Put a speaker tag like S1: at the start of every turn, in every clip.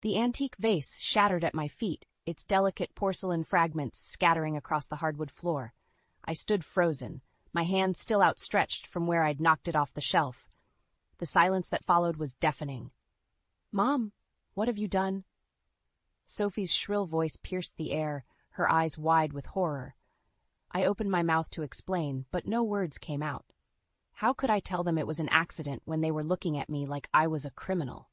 S1: The antique vase shattered at my feet, its delicate porcelain fragments scattering across the hardwood floor. I stood frozen, my hand still outstretched from where I'd knocked it off the shelf. The silence that followed was deafening. "Mom, what have you done?" Sophie's shrill voice pierced the air, her eyes wide with horror. I opened my mouth to explain, but no words came out. How could I tell them it was an accident when they were looking at me like I was a criminal?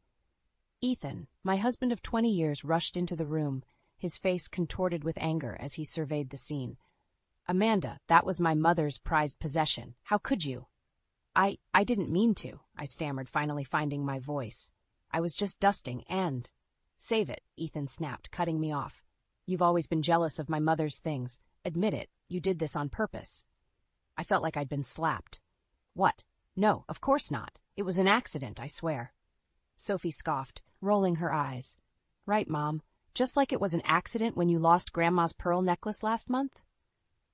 S1: Ethan, my husband of 20 years, rushed into the room, his face contorted with anger as he surveyed the scene. "Amanda, that was my mother's prized possession. How could you?" I didn't mean to," I stammered, finally finding my voice. "I was just dusting and—" "Save it," Ethan snapped, cutting me off. "You've always been jealous of my mother's things. Admit it, you did this on purpose." I felt like I'd been slapped. "What? No, of course not. It was an accident, I swear." Sophie scoffed, rolling her eyes. "Right, Mom. Just like it was an accident when you lost Grandma's pearl necklace last month?"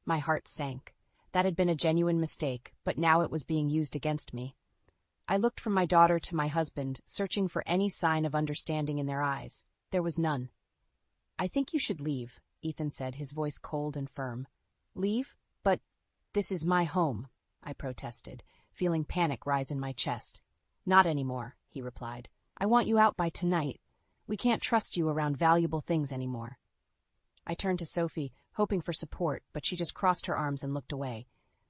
S1: My heart sank. That had been a genuine mistake, but now it was being used against me. I looked from my daughter to my husband, searching for any sign of understanding in their eyes. There was none. "I think you should leave," Ethan said, his voice cold and firm. "Leave? But this is my home," I protested, feeling panic rise in my chest. "Not anymore," he replied. "I want you out by tonight. We can't trust you around valuable things anymore." I turned to Sophie, hoping for support, but she just crossed her arms and looked away.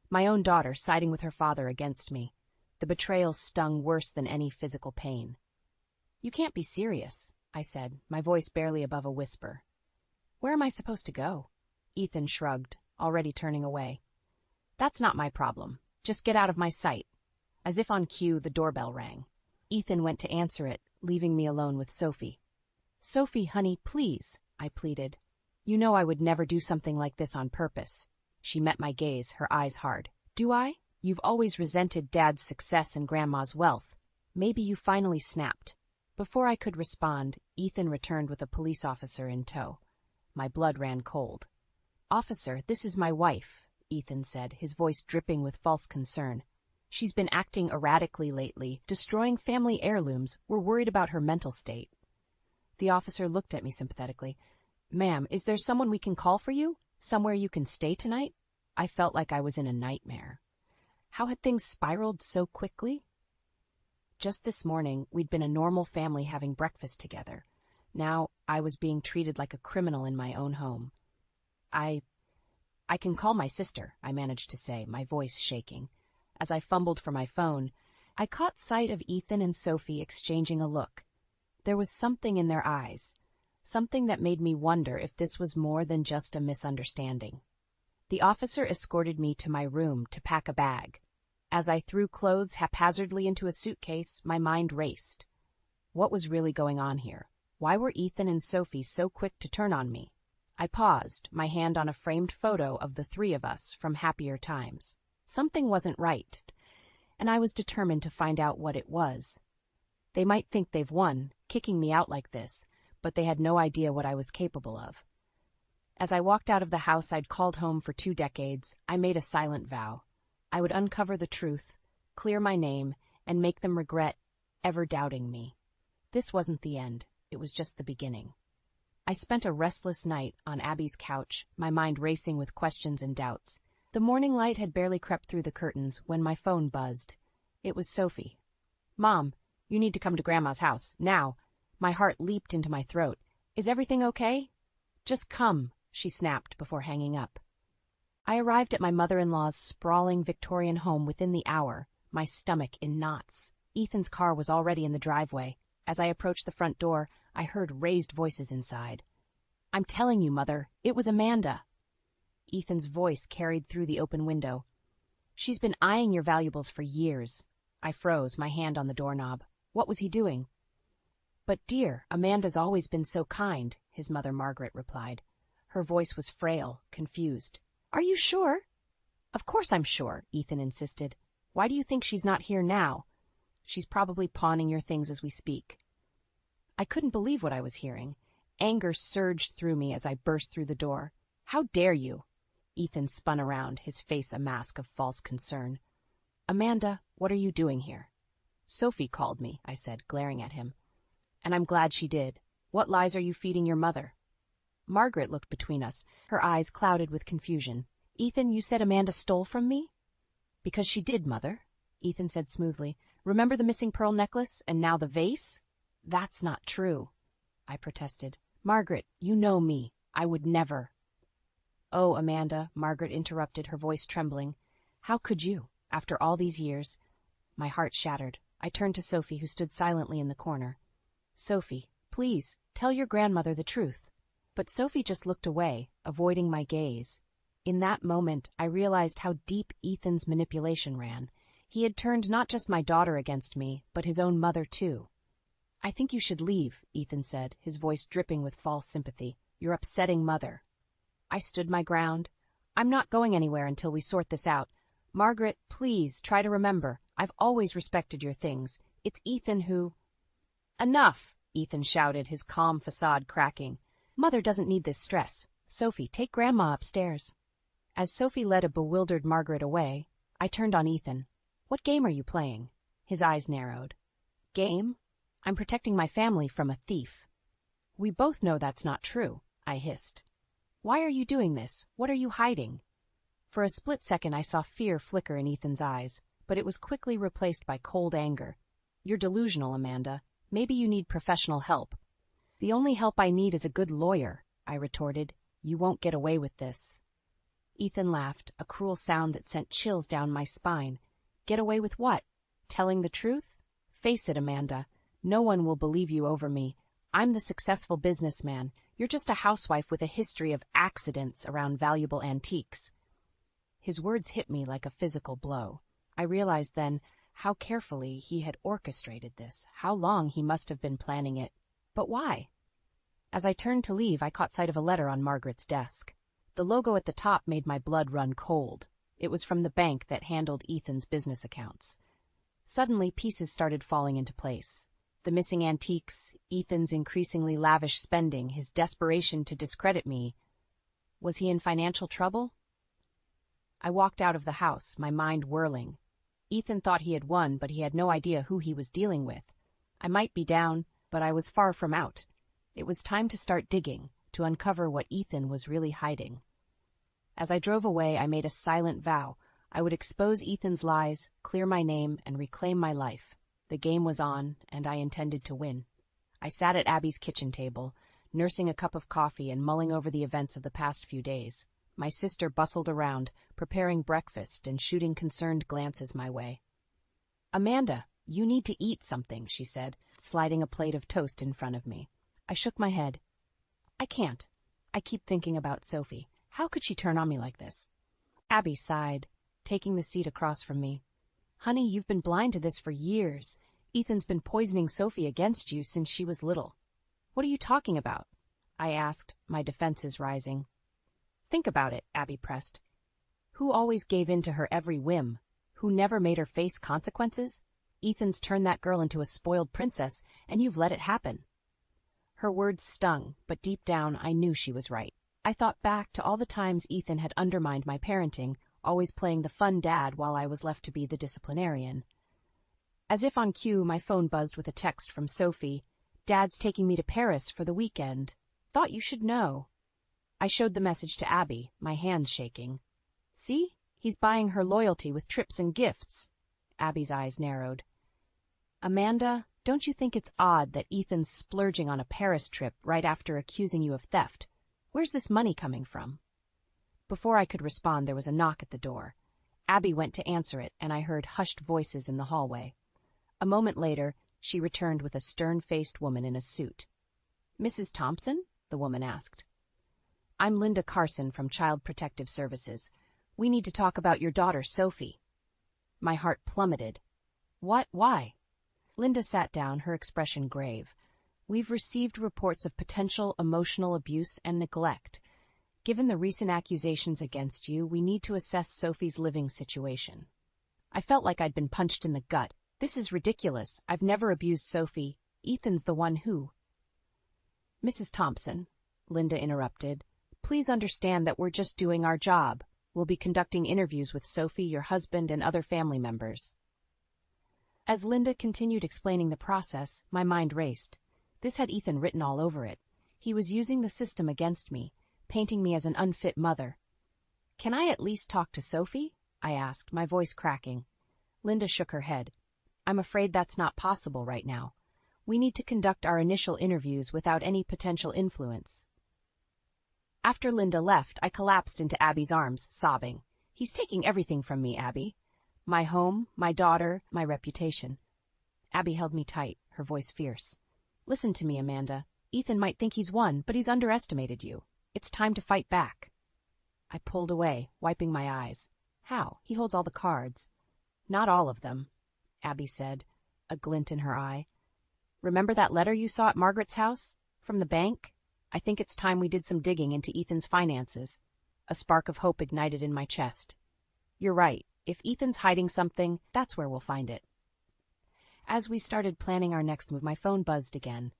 S1: My own daughter siding with her father against me. The betrayal stung worse than any physical pain. "You can't be serious," I said, my voice barely above a whisper. "Where am I supposed to go?" Ethan shrugged, already turning away. "That's not my problem. Just get out of my sight." As if on cue, the doorbell rang. Ethan went to answer it, leaving me alone with Sophie. "Sophie, honey, please," I pleaded. "You know I would never do something like this on purpose." She met my gaze, her eyes hard. "Do I? You've always resented Dad's success and Grandma's wealth. Maybe you finally snapped." Before I could respond, Ethan returned with a police officer in tow. My blood ran cold. "Officer, this is my wife," Ethan said, his voice dripping with false concern. "She's been acting erratically lately, destroying family heirlooms. We're worried about her mental state." The officer looked at me sympathetically. "Ma'am, is there someone we can call for you? Somewhere you can stay tonight?" I felt like I was in a nightmare. How had things spiraled so quickly? Just this morning, we'd been a normal family having breakfast together. Now, I was being treated like a criminal in my own home. I can call my sister," I managed to say, my voice shaking. As I fumbled for my phone, I caught sight of Ethan and Sophie exchanging a look. There was something in their eyes, something that made me wonder if this was more than just a misunderstanding. The officer escorted me to my room to pack a bag. As I threw clothes haphazardly into a suitcase, my mind raced. What was really going on here? Why were Ethan and Sophie so quick to turn on me? I paused, my hand on a framed photo of the three of us from happier times. Something wasn't right, and I was determined to find out what it was. They might think they've won, kicking me out like this, but they had no idea what I was capable of. As I walked out of the house I'd called home for 2 decades, I made a silent vow. I would uncover the truth, clear my name, and make them regret ever doubting me. This wasn't the end, it was just the beginning. I spent a restless night on Abby's couch, my mind racing with questions and doubts. The morning light had barely crept through the curtains when my phone buzzed. It was Sophie. "Mom, you need to come to Grandma's house, now." My heart leaped into my throat. "Is everything okay?" "Just come," she snapped before hanging up. I arrived at my mother-in-law's sprawling Victorian home within the hour, my stomach in knots. Ethan's car was already in the driveway. As I approached the front door, I heard raised voices inside. "I'm telling you, Mother, it was Amanda." Ethan's voice carried through the open window. "She's been eyeing your valuables for years." I froze, my hand on the doorknob. What was he doing? "But dear, Amanda's always been so kind," his mother Margaret replied. Her voice was frail, confused. "Are you sure?" "Of course I'm sure," Ethan insisted. "Why do you think she's not here now?" "She's probably pawning your things as we speak." I couldn't believe what I was hearing. Anger surged through me as I burst through the door. "How dare you?" Ethan spun around, his face a mask of false concern. "Amanda, what are you doing here?" "Sophie called me," I said, glaring at him. "And I'm glad she did. What lies are you feeding your mother? Margaret looked between us, her eyes clouded with confusion. Ethan, you said Amanda stole from me? Because she did, Mother, Ethan said smoothly. Remember the missing pearl necklace and now the vase? That's not true, I protested. Margaret, you know me. I would never. Oh, Amanda, Margaret interrupted, her voice trembling. How could you, after all these years? My heart shattered. I turned to Sophie, who stood silently in the corner. Sophie, please, tell your grandmother the truth. But Sophie just looked away, avoiding my gaze. In that moment, I realized how deep Ethan's manipulation ran. He had turned not just my daughter against me, but his own mother, too. I think you should leave, Ethan said, his voice dripping with false sympathy. You're upsetting Mother. I stood my ground. I'm not going anywhere until we sort this out. Margaret, please, try to remember. I've always respected your things. It's Ethan who... Enough, Ethan shouted, his calm facade cracking. Mother doesn't need this stress. Sophie, take Grandma upstairs. As Sophie led a bewildered Margaret away, I turned on Ethan. What game are you playing? His eyes narrowed. Game? I'm protecting my family from a thief. We both know that's not true, I hissed. Why are you doing this? What are you hiding? For a split second I saw fear flicker in Ethan's eyes, but it was quickly replaced by cold anger. You're delusional, Amanda. Maybe you need professional help. The only help I need is a good lawyer, I retorted. You won't get away with this. Ethan laughed, a cruel sound that sent chills down my spine. Get away with what? Telling the truth? Face it, Amanda. No one will believe you over me. I'm the successful businessman. You're just a housewife with a history of accidents around valuable antiques. His words hit me like a physical blow. I realized then how carefully he had orchestrated this, how long he must have been planning it. But why? As I turned to leave, I caught sight of a letter on Margaret's desk. The logo at the top made my blood run cold. It was from the bank that handled Ethan's business accounts. Suddenly, pieces started falling into place. The missing antiques, Ethan's increasingly lavish spending, his desperation to discredit me. Was he in financial trouble? I walked out of the house, my mind whirling. Ethan thought he had won, but he had no idea who he was dealing with. I might be down, but I was far from out. It was time to start digging, to uncover what Ethan was really hiding. As I drove away, I made a silent vow. I would expose Ethan's lies, clear my name, and reclaim my life. The game was on, and I intended to win. I sat at Abby's kitchen table, nursing a cup of coffee and mulling over the events of the past few days. My sister bustled around, preparing breakfast and shooting concerned glances my way. Amanda, you need to eat something, she said, sliding a plate of toast in front of me. I shook my head. I can't. I keep thinking about Sophie. How could she turn on me like this? Abby sighed, taking the seat across from me. Honey, you've been blind to this for years. Ethan's been poisoning Sophie against you since she was little. What are you talking about? I asked, my defenses rising. Think about it, Abby pressed. Who always gave in to her every whim? Who never made her face consequences? Ethan's turned that girl into a spoiled princess, and you've let it happen. Her words stung, but deep down I knew she was right. I thought back to all the times Ethan had undermined my parenting, always playing the fun dad while I was left to be the disciplinarian. As if on cue, my phone buzzed with a text from Sophie. Dad's taking me to Paris for the weekend. Thought you should know. I showed the message to Abby, my hands shaking. See? He's buying her loyalty with trips and gifts. Abby's eyes narrowed. Amanda, don't you think it's odd that Ethan's splurging on a Paris trip right after accusing you of theft? Where's this money coming from? Before I could respond, there was a knock at the door. Abby went to answer it, and I heard hushed voices in the hallway. A moment later, she returned with a stern-faced woman in a suit. Mrs. Thompson? The woman asked. I'm Linda Carson from Child Protective Services. We need to talk about your daughter, Sophie. My heart plummeted. What? Why? Linda sat down, her expression grave. We've received reports of potential emotional abuse and neglect. Given the recent accusations against you, we need to assess Sophie's living situation. I felt like I'd been punched in the gut. This is ridiculous. I've never abused Sophie. Ethan's the one who... Mrs. Thompson, Linda interrupted, please understand that we're just doing our job. We'll be conducting interviews with Sophie, your husband, and other family members. As Linda continued explaining the process, my mind raced. This had Ethan written all over it. He was using the system against me, painting me as an unfit mother. "Can I at least talk to Sophie?" I asked, my voice cracking. Linda shook her head. "I'm afraid that's not possible right now. We need to conduct our initial interviews without any potential influence." After Linda left, I collapsed into Abby's arms, sobbing. "He's taking everything from me, Abby. My home, my daughter, my reputation." Abby held me tight, her voice fierce. "Listen to me, Amanda. Ethan might think he's won, but he's underestimated you. It's time to fight back." I pulled away, wiping my eyes. "How? He holds all the cards." "Not all of them," Abby said, a glint in her eye. "Remember that letter you saw at Margaret's house? From the bank? I think it's time we did some digging into Ethan's finances." A spark of hope ignited in my chest. "You're right. If Ethan's hiding something, that's where we'll find it." As we started planning our next move, my phone buzzed again.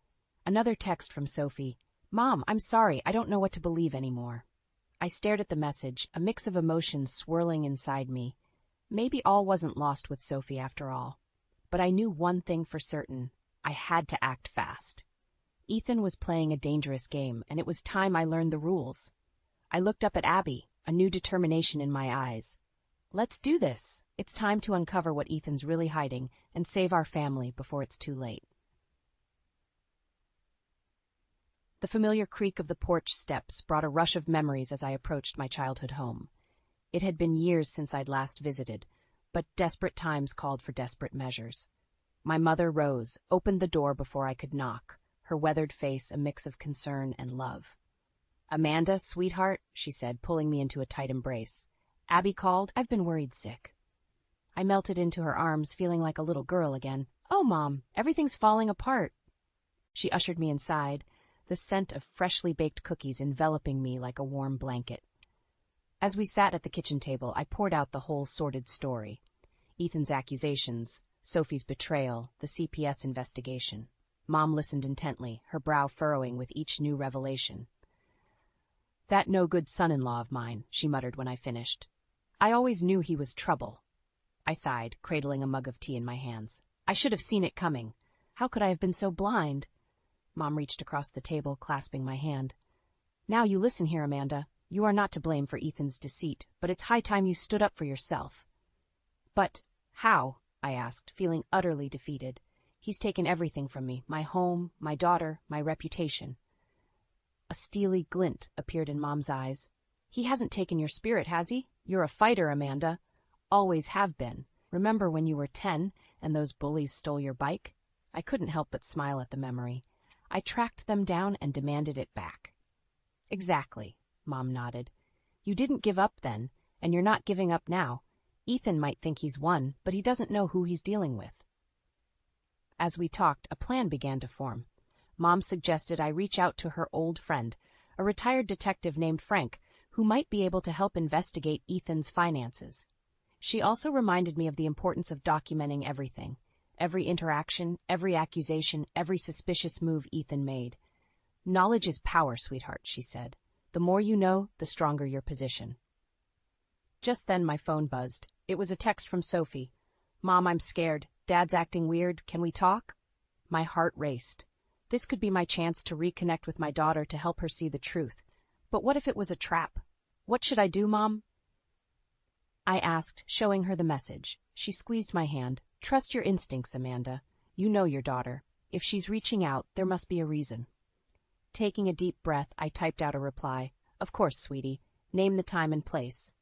S1: Another text from Sophie. "Mom, I'm sorry. I don't know what to believe anymore." I stared at the message, a mix of emotions swirling inside me. Maybe all wasn't lost with Sophie after all. But I knew one thing for certain. I had to act fast. Ethan was playing a dangerous game, and it was time I learned the rules. I looked up at Abby, a new determination in my eyes. "Let's do this. It's time to uncover what Ethan's really hiding and save our family before it's too late." The familiar creak of the porch steps brought a rush of memories as I approached my childhood home. It had been years since I'd last visited, but desperate times called for desperate measures. My mother rose, opened the door before I could knock, her weathered face a mix of concern and love. "Amanda, sweetheart," she said, pulling me into a tight embrace. "Abby called. I've been worried sick." I melted into her arms, feeling like a little girl again. "Oh, Mom, everything's falling apart." She ushered me inside, the scent of freshly baked cookies enveloping me like a warm blanket. As we sat at the kitchen table, I poured out the whole sordid story. Ethan's accusations, Sophie's betrayal, the CPS investigation. Mom listened intently, her brow furrowing with each new revelation. "That no-good son-in-law of mine," she muttered when I finished. "I always knew he was trouble." I sighed, cradling a mug of tea in my hands. "I should have seen it coming. How could I have been so blind?" Mom reached across the table, clasping my hand. "Now you listen here, Amanda. You are not to blame for Ethan's deceit, but it's high time you stood up for yourself." "But how?" I asked, feeling utterly defeated. "He's taken everything from me, my home, my daughter, my reputation." A steely glint appeared in Mom's eyes. "He hasn't taken your spirit, has he? You're a fighter, Amanda. Always have been. Remember when you were 10 and those bullies stole your bike?" I couldn't help but smile at the memory. I tracked them down and demanded it back. "Exactly," Mom nodded. "You didn't give up then, and you're not giving up now. Ethan might think he's won, but he doesn't know who he's dealing with." As we talked, a plan began to form. Mom suggested I reach out to her old friend, a retired detective named Frank, who might be able to help investigate Ethan's finances. She also reminded me of the importance of documenting everything. Every interaction, every accusation, every suspicious move Ethan made. "Knowledge is power, sweetheart," she said. "The more you know, the stronger your position." Just then my phone buzzed. It was a text from Sophie. "Mom, I'm scared. Dad's acting weird. Can we talk?" My heart raced. This could be my chance to reconnect with my daughter to help her see the truth. But what if it was a trap? "What should I do, Mom?" I asked, showing her the message. She squeezed my hand. "Trust your instincts, Amanda. You know your daughter. If she's reaching out, there must be a reason." Taking a deep breath, I typed out a reply. "Of course, sweetie. Name the time and place."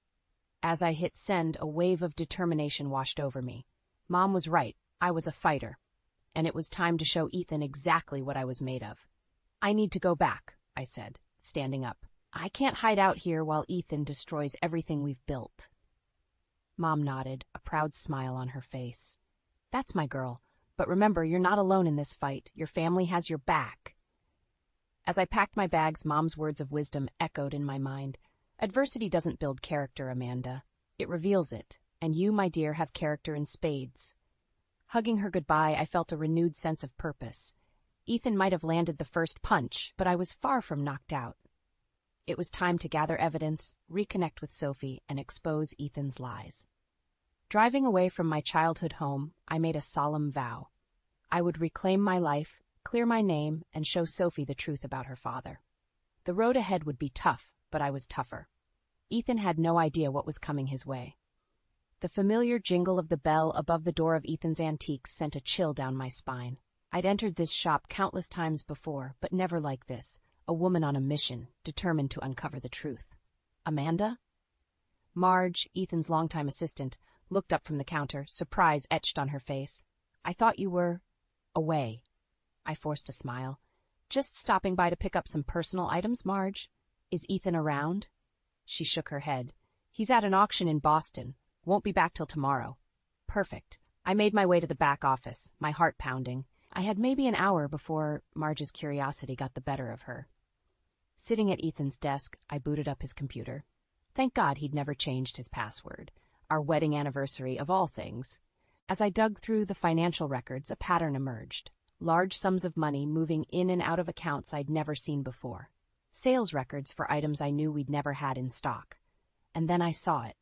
S1: As I hit send, a wave of determination washed over me. Mom was right. I was a fighter. And it was time to show Ethan exactly what I was made of. "I need to go back," I said, standing up. "I can't hide out here while Ethan destroys everything we've built." Mom nodded, a proud smile on her face. "That's my girl. But remember, you're not alone in this fight. Your family has your back." As I packed my bags, Mom's words of wisdom echoed in my mind. "Adversity doesn't build character, Amanda. It reveals it. And you, my dear, have character in spades." Hugging her goodbye, I felt a renewed sense of purpose. Ethan might have landed the first punch, but I was far from knocked out. It was time to gather evidence, reconnect with Sophie, and expose Ethan's lies. Driving away from my childhood home, I made a solemn vow. I would reclaim my life, clear my name, and show Sophie the truth about her father. The road ahead would be tough, but I was tougher. Ethan had no idea what was coming his way. The familiar jingle of the bell above the door of Ethan's Antiques sent a chill down my spine. I'd entered this shop countless times before, but never like this, a woman on a mission, determined to uncover the truth. Amanda? Marge, Ethan's longtime assistant, looked up from the counter, surprise etched on her face. I thought you were away. I forced a smile. Just stopping by to pick up some personal items, Marge. Is Ethan around? She shook her head. He's at an auction in Boston. Won't be back till tomorrow. Perfect. I made my way to the back office, my heart pounding. I had maybe an hour before Marge's curiosity got the better of her. Sitting at Ethan's desk, I booted up his computer. Thank God he'd never changed his password. Our wedding anniversary of all things. As I dug through the financial records, a pattern emerged. Large sums of money moving in and out of accounts I'd never seen before. Sales records for items I knew we'd never had in stock. And then I saw it.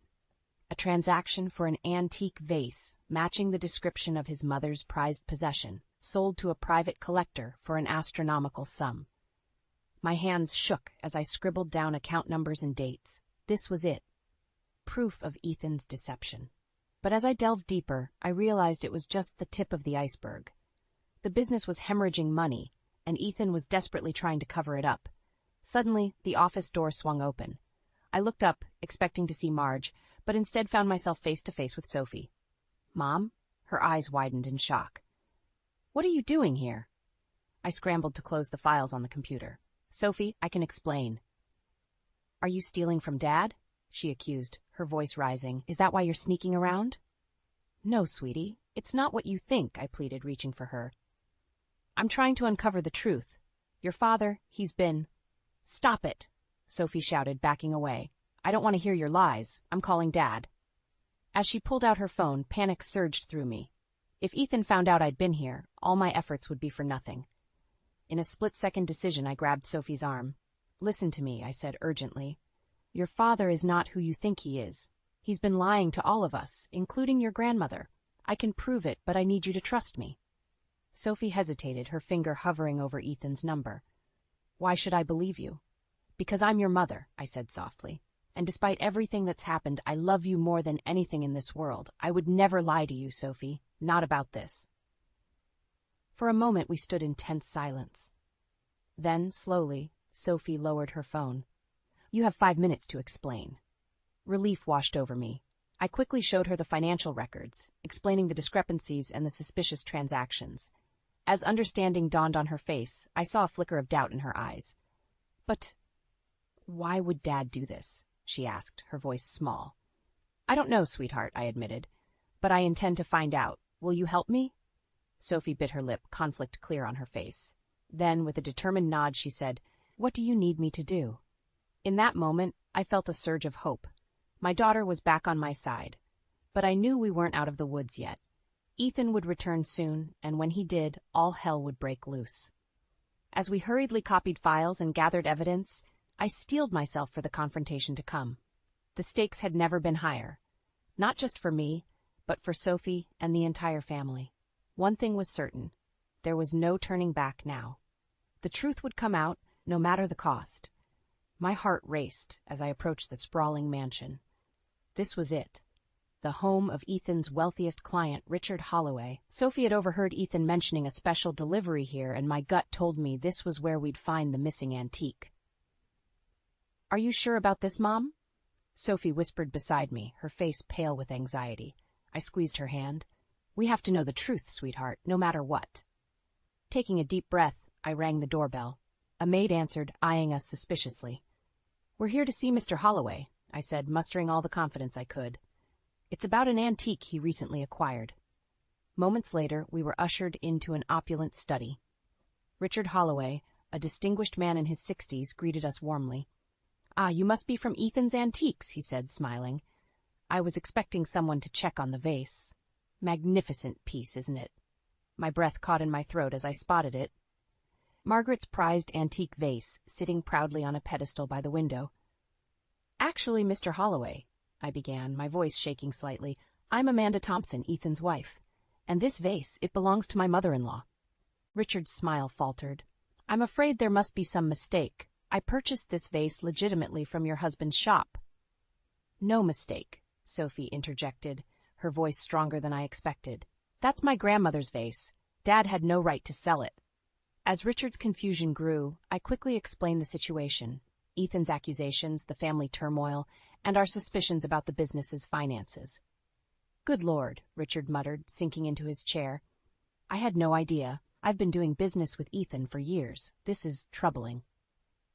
S1: A transaction for an antique vase, matching the description of his mother's prized possession, sold to a private collector for an astronomical sum. My hands shook as I scribbled down account numbers and dates. This was it. Proof of Ethan's deception. But as I delved deeper, I realized it was just the tip of the iceberg. The business was hemorrhaging money, and Ethan was desperately trying to cover it up. Suddenly, the office door swung open. I looked up, expecting to see Marge, but instead found myself face to face with Sophie. Mom? Her eyes widened in shock. What are you doing here? I scrambled to close the files on the computer. Sophie, I can explain. Are you stealing from Dad? She accused, her voice rising. Is that why you're sneaking around? No, sweetie. It's not what you think, I pleaded, reaching for her. I'm trying to uncover the truth. Your father, he's been... Stop it, Sophie shouted, backing away. I don't want to hear your lies. I'm calling Dad. As she pulled out her phone, panic surged through me. If Ethan found out I'd been here, all my efforts would be for nothing. In a split-second decision, I grabbed Sophie's arm. Listen to me, I said urgently. Your father is not who you think he is. He's been lying to all of us, including your grandmother. I can prove it, but I need you to trust me. Sophie hesitated, her finger hovering over Ethan's number. Why should I believe you? Because I'm your mother, I said softly. And despite everything that's happened, I love you more than anything in this world. I would never lie to you, Sophie. Not about this. For a moment, we stood in tense silence. Then, slowly, Sophie lowered her phone. You have 5 minutes to explain. Relief washed over me. I quickly showed her the financial records, explaining the discrepancies and the suspicious transactions. As understanding dawned on her face, I saw a flicker of doubt in her eyes. But why would Dad do this? She asked, her voice small. I don't know, sweetheart, I admitted. But I intend to find out. Will you help me? Sophie bit her lip, conflict clear on her face. Then, with a determined nod, she said, What do you need me to do? In that moment, I felt a surge of hope. My daughter was back on my side. But I knew we weren't out of the woods yet. Ethan would return soon, and when he did, all hell would break loose. As we hurriedly copied files and gathered evidence, I steeled myself for the confrontation to come. The stakes had never been higher. Not just for me, but for Sophie and the entire family. One thing was certain. There was no turning back now. The truth would come out, no matter the cost. My heart raced as I approached the sprawling mansion. This was it. The home of Ethan's wealthiest client, Richard Holloway. Sophie had overheard Ethan mentioning a special delivery here, and my gut told me this was where we'd find the missing antique. Are you sure about this, Mom? Sophie whispered beside me, her face pale with anxiety. I squeezed her hand. We have to know the truth, sweetheart, no matter what. Taking a deep breath, I rang the doorbell. A maid answered, eyeing us suspiciously. We're here to see Mr. Holloway, I said, mustering all the confidence I could. It's about an antique he recently acquired. Moments later, we were ushered into an opulent study. Richard Holloway, a distinguished man in his 60s, greeted us warmly. Ah, you must be from Ethan's Antiques, he said, smiling. I was expecting someone to check on the vase. Magnificent piece, isn't it? My breath caught in my throat as I spotted it. Margaret's prized antique vase, sitting proudly on a pedestal by the window. Actually, Mr. Holloway, I began, my voice shaking slightly, I'm Amanda Thompson, Ethan's wife. And this vase, it belongs to my mother-in-law. Richard's smile faltered. I'm afraid there must be some mistake. I purchased this vase legitimately from your husband's shop. No mistake, Sophie interjected, her voice stronger than I expected. That's my grandmother's vase. Dad had no right to sell it. As Richard's confusion grew, I quickly explained the situation, Ethan's accusations, the family turmoil, and our suspicions about the business's finances. Good Lord, Richard muttered, sinking into his chair. I had no idea. I've been doing business with Ethan for years. This is troubling.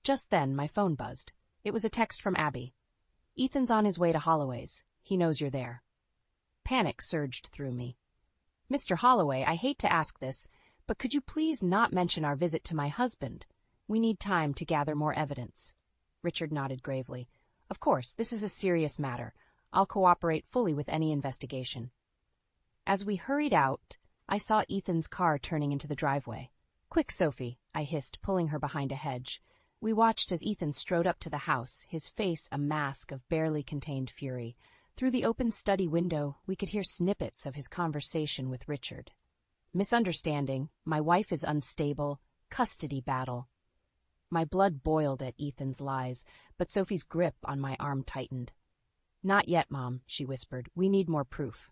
S1: Just then, my phone buzzed. It was a text from Abby. Ethan's on his way to Holloway's. He knows you're there. Panic surged through me. Mr. Holloway, I hate to ask this, but could you please not mention our visit to my husband? We need time to gather more evidence. Richard nodded gravely. Of course, this is a serious matter. I'll cooperate fully with any investigation. As we hurried out, I saw Ethan's car turning into the driveway. Quick, Sophie, I hissed, pulling her behind a hedge. We watched as Ethan strode up to the house, his face a mask of barely contained fury. Through the open study window, we could hear snippets of his conversation with Richard. Misunderstanding, my wife is unstable, custody battle. My blood boiled at Ethan's lies, but Sophie's grip on my arm tightened. Not yet, Mom, she whispered. We need more proof.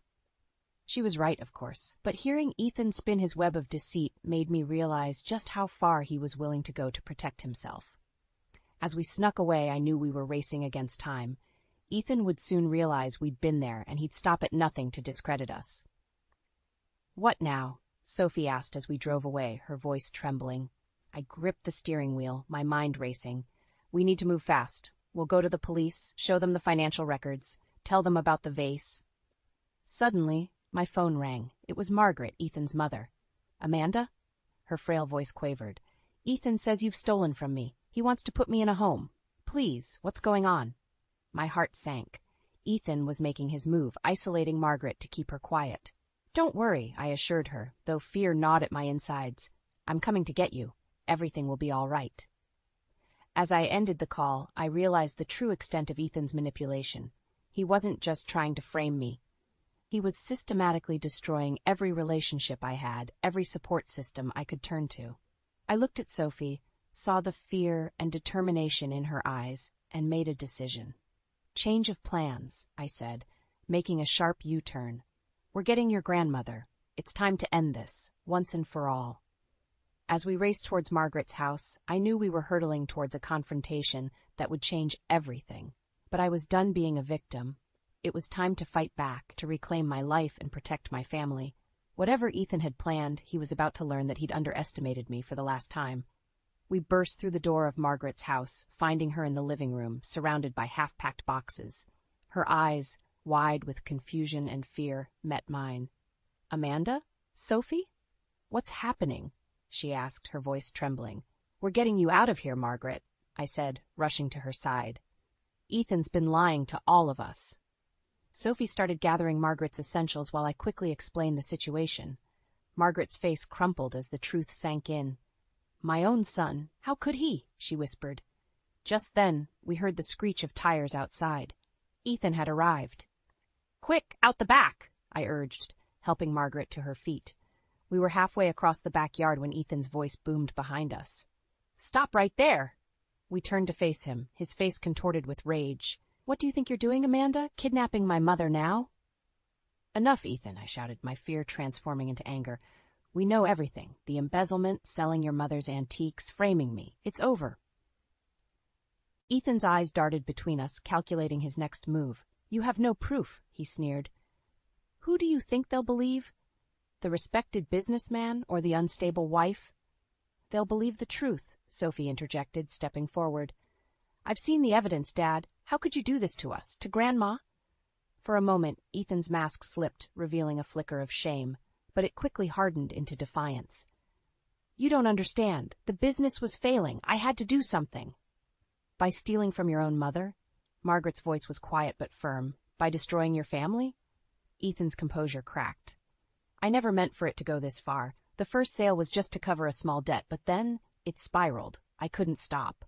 S1: She was right, of course, but hearing Ethan spin his web of deceit made me realize just how far he was willing to go to protect himself. As we snuck away, I knew we were racing against time. Ethan would soon realize we'd been there, and he'd stop at nothing to discredit us. What now? Sophie asked as we drove away, her voice trembling. I gripped the steering wheel, my mind racing. We need to move fast. We'll go to the police, show them the financial records, tell them about the vase. Suddenly, my phone rang. It was Margaret, Ethan's mother. Amanda? Her frail voice quavered. Ethan says you've stolen from me. He wants to put me in a home. Please, what's going on? My heart sank. Ethan was making his move, isolating Margaret to keep her quiet. Don't worry, I assured her, though fear gnawed at my insides. I'm coming to get you. Everything will be all right. As I ended the call, I realized the true extent of Ethan's manipulation. He wasn't just trying to frame me. He was systematically destroying every relationship I had, every support system I could turn to. I looked at Sophie, saw the fear and determination in her eyes, and made a decision. Change of plans, I said, making a sharp U-turn. We're getting your grandmother. It's time to end this, once and for all. As we raced towards Margaret's house, I knew we were hurtling towards a confrontation that would change everything. But I was done being a victim. It was time to fight back, to reclaim my life and protect my family. Whatever Ethan had planned, he was about to learn that he'd underestimated me for the last time. We burst through the door of Margaret's house, finding her in the living room, surrounded by half-packed boxes. Her eyes, wide with confusion and fear, met mine. Amanda? Sophie? What's happening? She asked, her voice trembling. We're getting you out of here, Margaret, I said, rushing to her side. Ethan's been lying to all of us. Sophie started gathering Margaret's essentials while I quickly explained the situation. Margaret's face crumpled as the truth sank in. My own son, how could he? She whispered. Just then, we heard the screech of tires outside. Ethan had arrived. Quick, out the back, I urged, helping Margaret to her feet. We were halfway across the backyard when Ethan's voice boomed behind us. Stop right there! We turned to face him, his face contorted with rage. What do you think you're doing, Amanda? Kidnapping my mother now? Enough, Ethan, I shouted, my fear transforming into anger. We know everything. The embezzlement, selling your mother's antiques, framing me. It's over. Ethan's eyes darted between us, calculating his next move. You have no proof, he sneered. Who do you think they'll believe? The respected businessman or the unstable wife? They'll believe the truth, Sophie interjected, stepping forward. I've seen the evidence, Dad. How could you do this to us, to Grandma? For a moment, Ethan's mask slipped, revealing a flicker of shame, but it quickly hardened into defiance. You don't understand. The business was failing. I had to do something. By stealing from your own mother? Margaret's voice was quiet but firm. By destroying your family? Ethan's composure cracked. I never meant for it to go this far. The first sale was just to cover a small debt, but then it spiraled. I couldn't stop.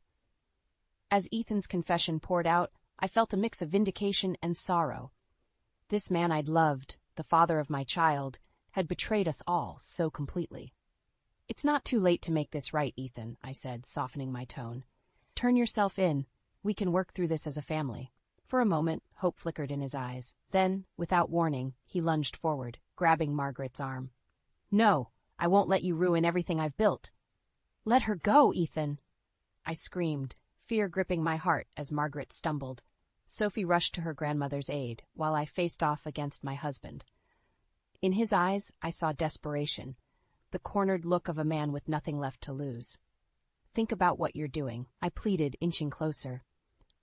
S1: As Ethan's confession poured out, I felt a mix of vindication and sorrow. This man I'd loved, the father of my child, had betrayed us all so completely. It's not too late to make this right, Ethan, I said, softening my tone. Turn yourself in. We can work through this as a family. For a moment, hope flickered in his eyes. Then, without warning, he lunged forward, grabbing Margaret's arm. No, I won't let you ruin everything I've built. Let her go, Ethan! I screamed, fear gripping my heart as Margaret stumbled. Sophie rushed to her grandmother's aid, while I faced off against my husband. In his eyes, I saw desperation, the cornered look of a man with nothing left to lose. Think about what you're doing, I pleaded, inching closer.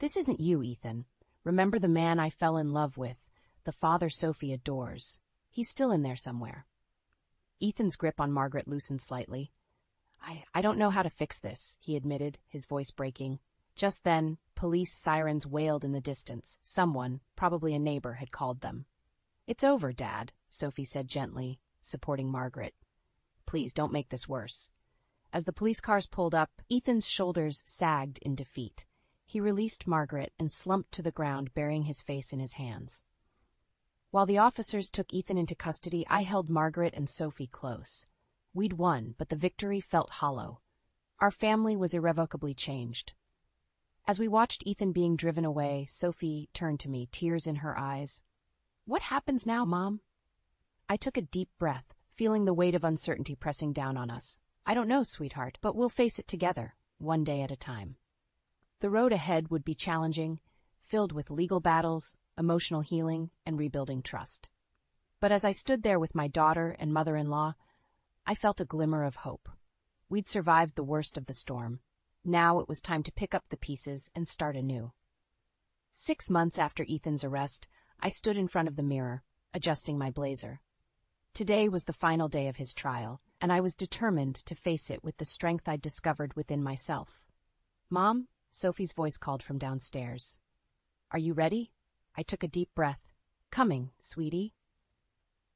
S1: This isn't you, Ethan. Remember the man I fell in love with, the father Sophie adores. He's still in there somewhere. Ethan's grip on Margaret loosened slightly. I don't know how to fix this, he admitted, his voice breaking. Just then, police sirens wailed in the distance. Someone, probably a neighbor, had called them. It's over, Dad, Sophie said gently, supporting Margaret. Please don't make this worse. As the police cars pulled up, Ethan's shoulders sagged in defeat. He released Margaret and slumped to the ground, burying his face in his hands. While the officers took Ethan into custody, I held Margaret and Sophie close. We'd won, but the victory felt hollow. Our family was irrevocably changed. As we watched Ethan being driven away, Sophie turned to me, tears in her eyes. What happens now, Mom? I took a deep breath, feeling the weight of uncertainty pressing down on us. I don't know, sweetheart, but we'll face it together, one day at a time. The road ahead would be challenging, filled with legal battles, emotional healing, and rebuilding trust. But as I stood there with my daughter and mother-in-law, I felt a glimmer of hope. We'd survived the worst of the storm. Now it was time to pick up the pieces and start anew. 6 months after Ethan's arrest, I stood in front of the mirror, adjusting my blazer. Today was the final day of his trial, and I was determined to face it with the strength I'd discovered within myself. Mom, Sophie's voice called from downstairs. Are you ready? I took a deep breath. Coming, sweetie.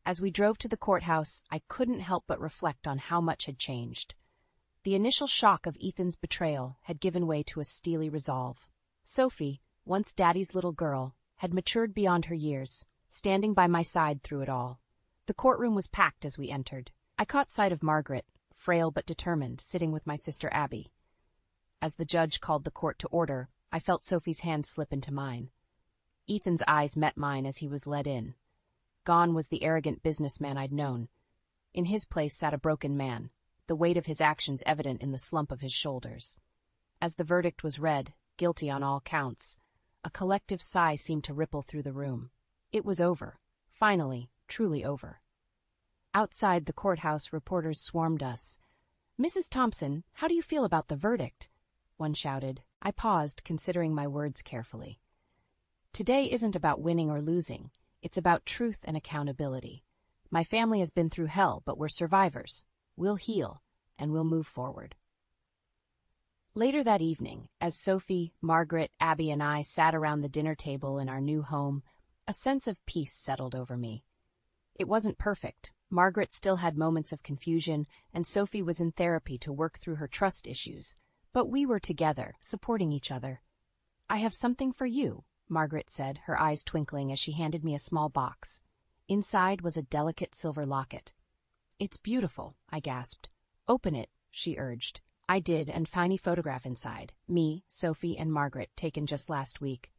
S1: As we drove to the courthouse, I couldn't help but reflect on how much had changed. The initial shock of Ethan's betrayal had given way to a steely resolve. Sophie, once Daddy's little girl, had matured beyond her years, standing by my side through it all. The courtroom was packed as we entered. I caught sight of Margaret, frail but determined, sitting with my sister Abby. As the judge called the court to order, I felt Sophie's hand slip into mine. Ethan's eyes met mine as he was led in. Gone was the arrogant businessman I'd known. In his place sat a broken man, the weight of his actions evident in the slump of his shoulders. As the verdict was read, guilty on all counts, a collective sigh seemed to ripple through the room. It was over. Finally, truly over. Outside the courthouse, reporters swarmed us. Mrs. Thompson, how do you feel about the verdict? One shouted. I paused, considering my words carefully. Today isn't about winning or losing. It's about truth and accountability. My family has been through hell, but we're survivors. We'll heal, and we'll move forward. Later that evening, as Sophie, Margaret, Abby, and I sat around the dinner table in our new home, a sense of peace settled over me. It wasn't perfect. Margaret still had moments of confusion, and Sophie was in therapy to work through her trust issues. But we were together, supporting each other. I have something for you, Margaret said, her eyes twinkling as she handed me a small box. Inside was a delicate silver locket. It's beautiful, I gasped. Open it, she urged. I did, and found a photograph inside. Me, Sophie, and Margaret, taken just last week.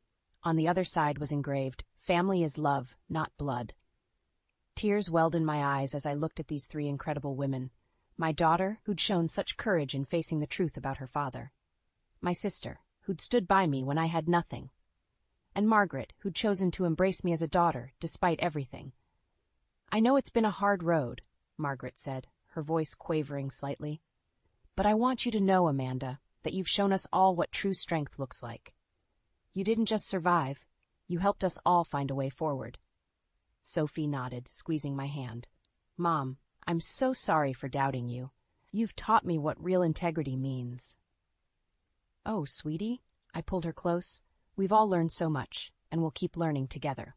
S1: On the other side was engraved, "Family is love, not blood." Tears welled in my eyes as I looked at these 3 incredible women. My daughter, who'd shown such courage in facing the truth about her father. My sister, who'd stood by me when I had nothing. And Margaret, who'd chosen to embrace me as a daughter, despite everything. I know it's been a hard road, Margaret said, her voice quavering slightly. But I want you to know, Amanda, that you've shown us all what true strength looks like. You didn't just survive, you helped us all find a way forward. Sophie nodded, squeezing my hand. Mom, I'm so sorry for doubting you. You've taught me what real integrity means. Oh, sweetie, I pulled her close. We've all learned so much, and we'll keep learning together.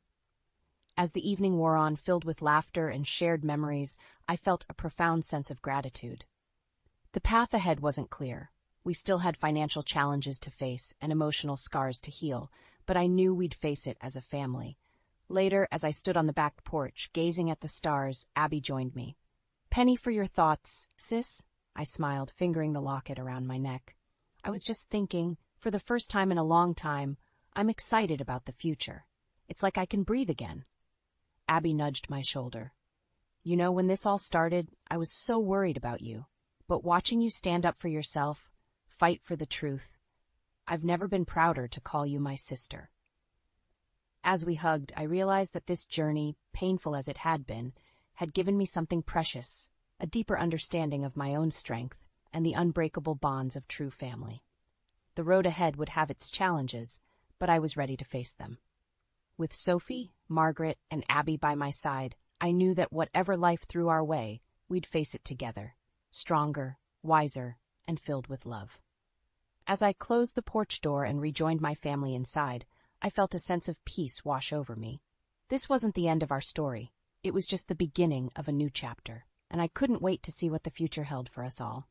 S1: As the evening wore on, filled with laughter and shared memories, I felt a profound sense of gratitude. The path ahead wasn't clear. We still had financial challenges to face and emotional scars to heal, but I knew we'd face it as a family. Later, as I stood on the back porch, gazing at the stars, Abby joined me. Penny for your thoughts, sis? I smiled, fingering the locket around my neck. I was just thinking, for the first time in a long time, I'm excited about the future. It's like I can breathe again. Abby nudged my shoulder. You know, when this all started, I was so worried about you. But watching you stand up for yourself, fight for the truth, I've never been prouder to call you my sister. As we hugged, I realized that this journey, painful as it had been, had given me something precious, a deeper understanding of my own strength and the unbreakable bonds of true family. The road ahead would have its challenges, but I was ready to face them. With Sophie, Margaret, and Abby by my side, I knew that whatever life threw our way, we'd face it together, stronger, wiser, and filled with love. As I closed the porch door and rejoined my family inside, I felt a sense of peace wash over me. This wasn't the end of our story. It was just the beginning of a new chapter, and I couldn't wait to see what the future held for us all.